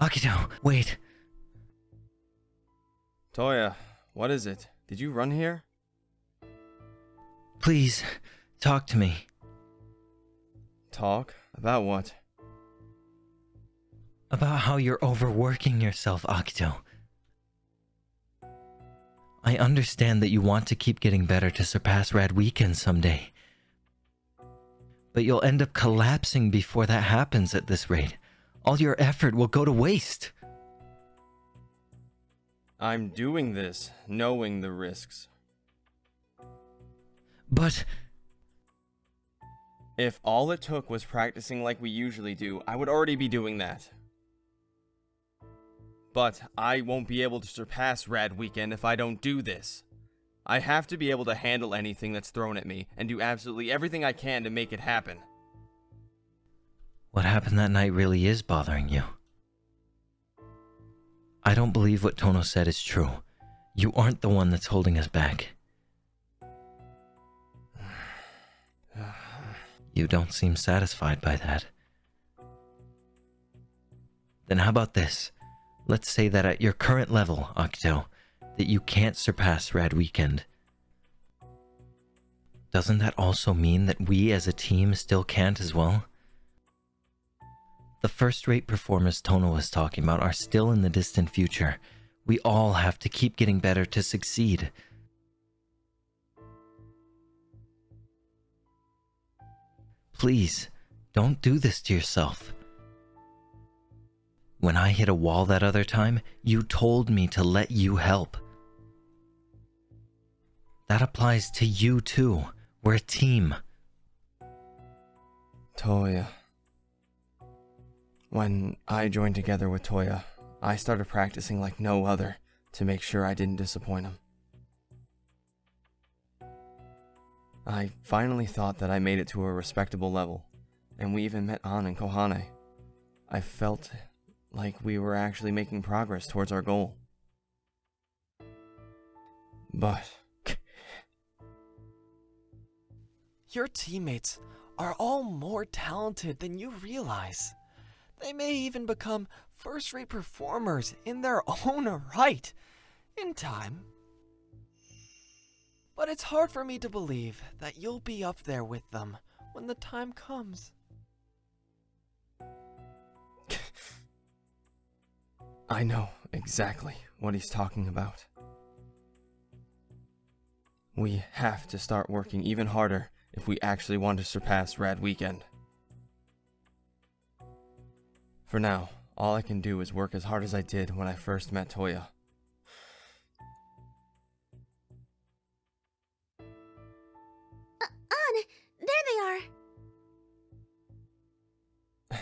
Akito, wait. Toya, what is it? Did you run here? Please, talk to me. Talk? About what? About how you're overworking yourself, Akito. I understand that you want to keep getting better to surpass RAD Weekend someday. But you'll end up collapsing before that happens at this rate. All your effort will go to waste. I'm doing this, knowing the risks. But... if all it took was practicing like we usually do, I would already be doing that. But I won't be able to surpass RAD Weekend if I don't do this. I have to be able to handle anything that's thrown at me and do absolutely everything I can to make it happen. what happened that night really is bothering you. I don't believe what Tono said is true. You aren't the one that's holding us back. You don't seem satisfied by that. Then how about this? Let's say that at your current level, Akito, that you can't surpass RAD Weekend. Doesn't that also mean that we as a team still can't as well? The first-rate performers Tono was talking about are still in the distant future. We all have to keep getting better to succeed. Please, don't do this to yourself. When I hit a wall that other time, you told me to let you help. That applies to you too. We're a team. Toya. When I joined together with Toya, I started practicing like no other to make sure I didn't disappoint him. I finally thought that I made it to a respectable level, and we even met An and Kohane. I felt like we were actually making progress towards our goal. But Your teammates are all more talented than you realize. They may even become first-rate performers in their own right, in time. But it's hard for me to believe that you'll be up there with them when the time comes. I know exactly what he's talking about. We have to start working even harder if we actually want to surpass RAD Weekend. For now, all I can do is work as hard as I did when I first met Toya. An, there they are.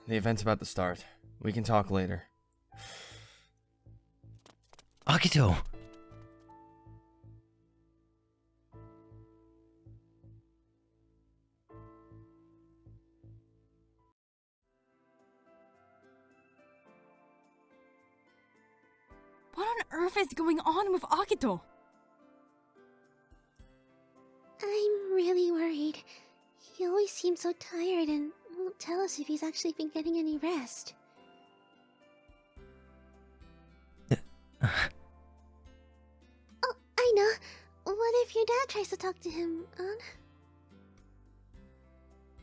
The event's about to start. We can talk later. Akito! What on earth is going on with Akito? I'm really worried. He always seems so tired and won't tell us if he's actually been getting any rest. Oh, I know. What if your dad tries to talk to him, An?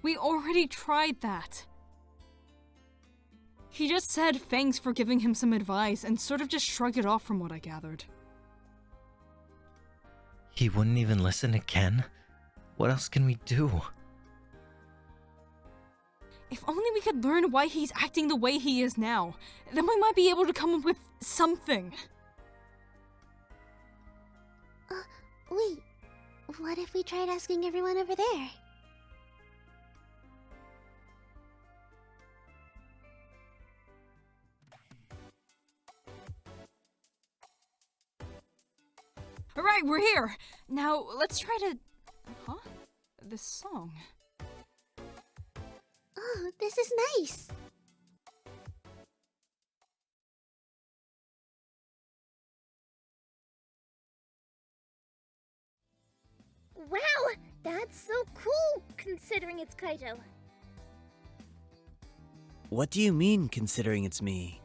We already tried that. He just said thanks for giving him some advice and sort of just shrugged it off from what I gathered. He wouldn't even listen to Ken? What else can we do? If only we could learn why he's acting the way he is now, then we might be able to come up with something. Wait. What if we tried asking everyone over there? Alright, we're here! Now, let's try to... Huh? This song. Oh, this is nice. Wow, that's so cool, considering it's KAITO. What do you mean, considering it's me?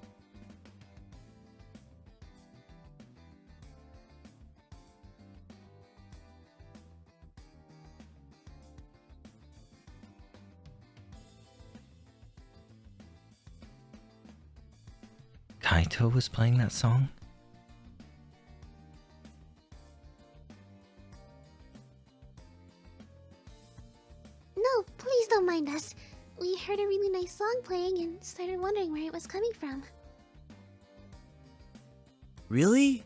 KAITO was playing that song? No, please don't mind us. We heard a really nice song playing and started wondering where it was coming from. Really?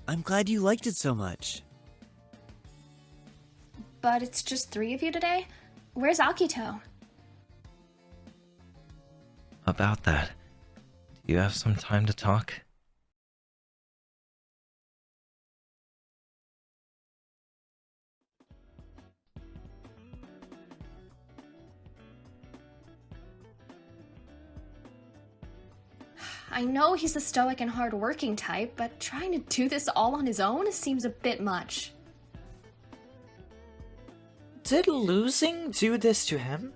I'm glad you liked it so much. But it's just 3 of you today? Where's Akito? About that, do you have some time to talk? I know he's the stoic and hard-working type, but trying to do this all on his own seems a bit much. Did losing do this to him?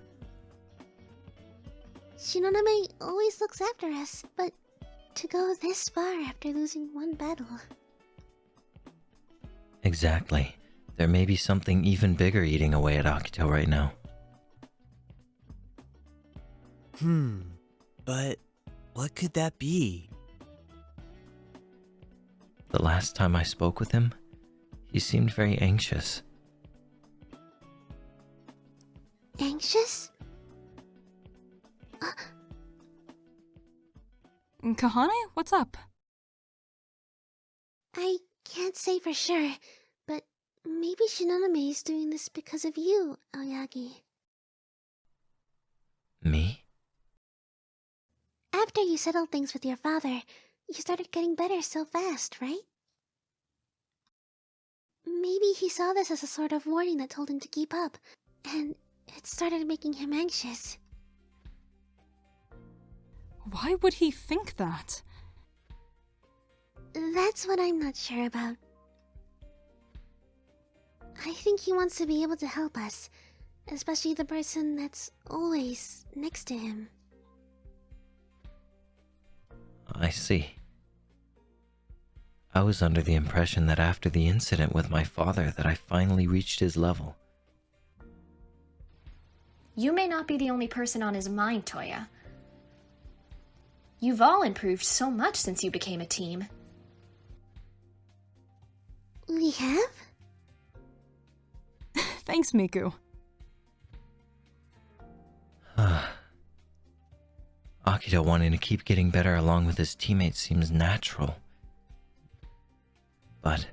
Shinonome always looks after us, but to go this far after losing one battle. Exactly. There may be something even bigger eating away at Akito right now. But what could that be? The last time I spoke with him, he seemed very anxious. Anxious? Kohane, what's up? I can't say for sure, but maybe Shinonome is doing this because of you, Aoyagi. Me? After you settled things with your father, you started getting better so fast, right? Maybe he saw this as a sort of warning that told him to keep up, and it started making him anxious. Why would he think that? That's what I'm not sure about. I think he wants to be able to help us, especially the person that's always next to him. I see. I was under the impression that after the incident with my father that I finally reached his level. You may not be the only person on his mind, Toya. You've all improved so much since you became a team. We have? Thanks, Miku. Akito wanting to keep getting better along with his teammates seems natural. But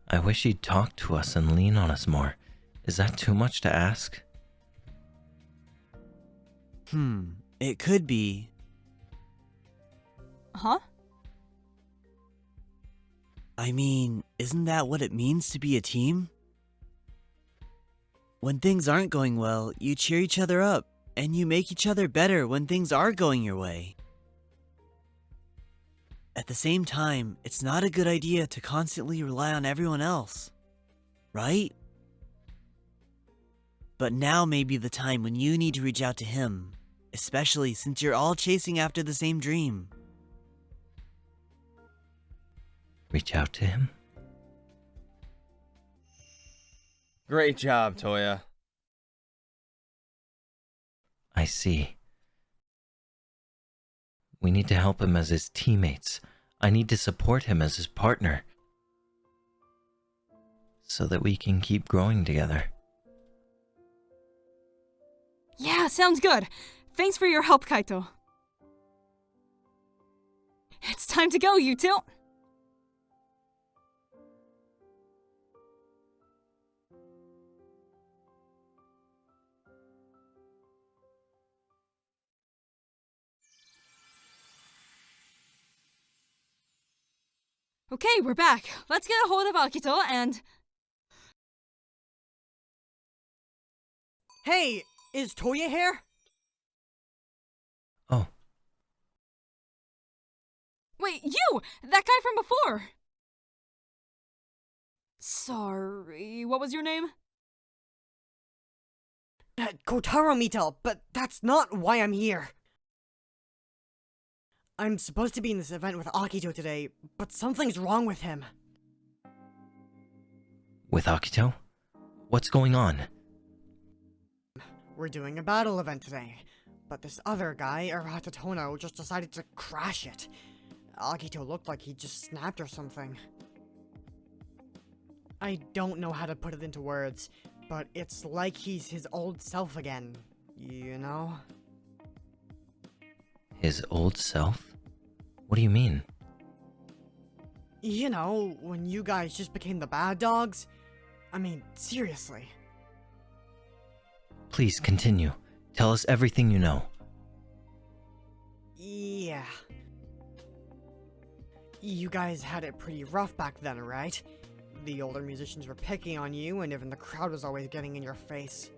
I wish he'd talk to us and lean on us more. Is that too much to ask? It could be. Huh? I mean, isn't that what it means to be a team? When things aren't going well, you cheer each other up, and you make each other better when things are going your way. At the same time, it's not a good idea to constantly rely on everyone else, right? But now may be the time when you need to reach out to him, especially since you're all chasing after the same dream. Reach out to him? Great job, Toya. I see. We need to help him as his teammates. I need to support him as his partner. So that we can keep growing together. Yeah, sounds good. Thanks for your help, KAITO. It's time to go, you two. Okay, we're back. Let's get a hold of Akito and... Hey, is Toya here? Oh, Wait, you! That guy from before! Sorry, what was your name? Kotaro Mita, but that's not why I'm here. I'm supposed to be in this event with Akito today, but something's wrong with him. with Akito? What's going on? We're doing a battle event today. but this other guy, Tono, just decided to crash it. Akito looked like he just snapped or something. I don't know how to put it into words, but it's like he's his old self again, you know? His old self? What do you mean? You know, when you guys just became the bad dogs? I mean, seriously. Please continue. Tell us everything you know. Yeah. You guys had it pretty rough back then, right? The older musicians were picking on you, and even the crowd was always getting in your face.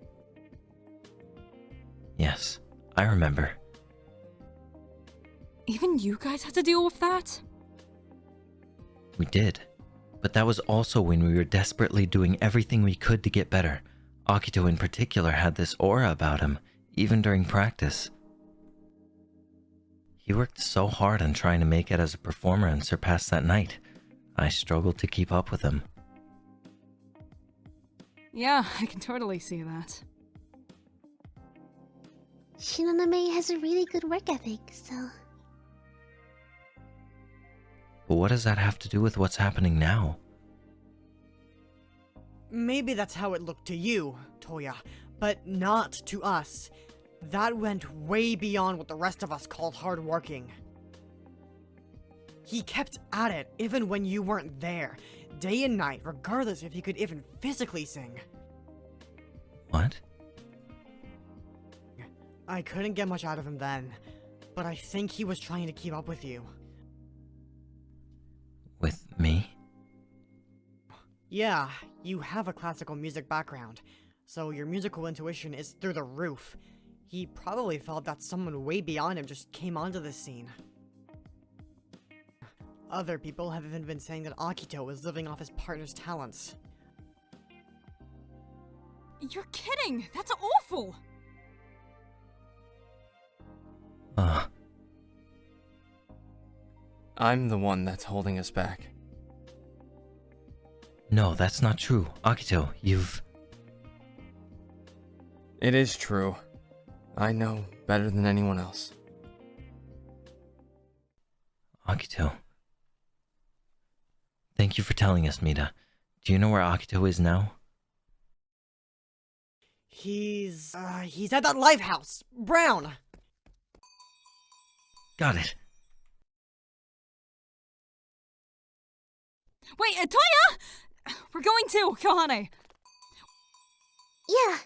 Yes, I remember. Even you guys had to deal with that? We did. But that was also when we were desperately doing everything we could to get better. Akito in particular had this aura about him, even during practice. He worked so hard on trying to make it as a performer and surpass that night. I struggled to keep up with him. Yeah, I can totally see that. Shinonome has a really good work ethic, so... But what does that have to do with what's happening now? Maybe that's how it looked to you, Toya, but not to us. That went way beyond what the rest of us called hardworking. He kept at it even when you weren't there, day and night, regardless if he could even physically sing. What? I couldn't get much out of him then, but I think he was trying to keep up with you. With me? Yeah, you have a classical music background, so your musical intuition is through the roof. He probably felt that someone way beyond him just came onto the scene. Other people have even been saying that Akito is living off his partner's talents. You're kidding! That's awful! I'm the one that's holding us back. No, that's not true. Akito, you've... It is true. I know better than anyone else. Akito. Thank you for telling us, Mida. Do you know where Akito is now? He's at that live house! Brown! Got it. Wait, Toya! We're going to Kohane! Yeah,